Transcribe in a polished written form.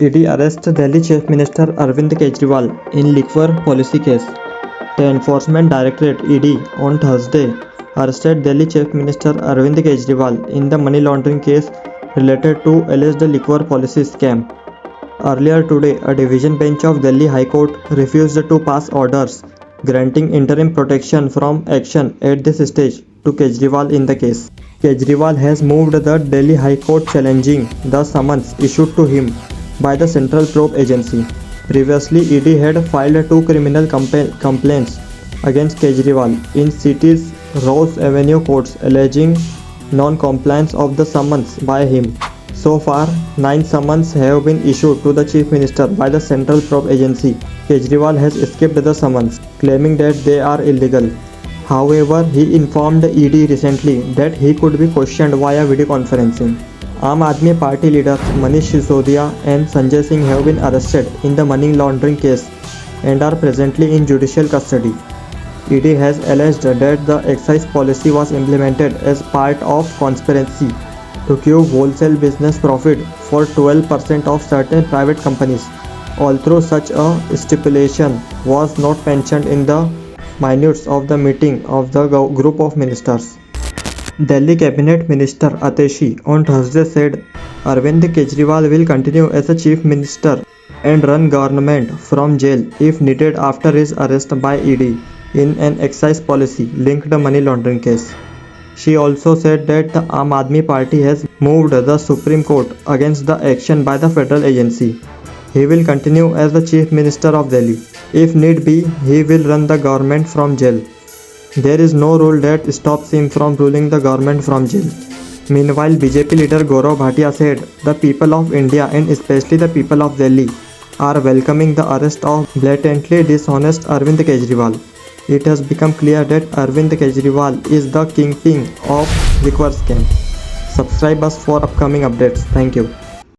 ED arrests Delhi Chief Minister Arvind Kejriwal in liquor policy case. The Enforcement Directorate (ED) on Thursday arrested Delhi Chief Minister Arvind Kejriwal in the money laundering case related to alleged liquor policy scam. Earlier today, a division bench of Delhi High Court refused to pass orders granting interim protection from action at this stage to Kejriwal in the case. Kejriwal has moved the Delhi High Court challenging the summons issued to him by the Central Probe Agency. Previously, ED had filed two criminal complaints against Kejriwal in city's Rose Avenue courts alleging non-compliance of the summons by him. So far, 9 summons have been issued to the Chief Minister by the Central Probe Agency. Kejriwal has escaped the summons, claiming that they are illegal. However, he informed ED recently that he could be questioned via video conferencing. Aam Aadmi Party leaders Manish Sisodia and Sanjay Singh have been arrested in the money laundering case and are presently in judicial custody. ED has alleged that the excise policy was implemented as part of conspiracy to give wholesale business profit for 12% of certain private companies, although such a stipulation was not mentioned in the minutes of the meeting of the group of ministers. Delhi Cabinet Minister Ateshi on Thursday said Arvind Kejriwal will continue as a Chief Minister and run government from jail if needed after his arrest by ED in an excise policy linked money laundering case. She also said that the Aam Aadmi Party has moved the Supreme Court against the action by the federal agency. He will continue as the Chief Minister of Delhi. If need be, he will run the government from jail. There is no rule that stops him from ruling the government from jail. Meanwhile, BJP leader Gaurav Bhatia said the people of India and especially the people of Delhi are welcoming the arrest of blatantly dishonest Arvind Kejriwal. It has become clear that Arvind Kejriwal is the kingpin of liquor scam. Subscribe us for upcoming updates. Thank you.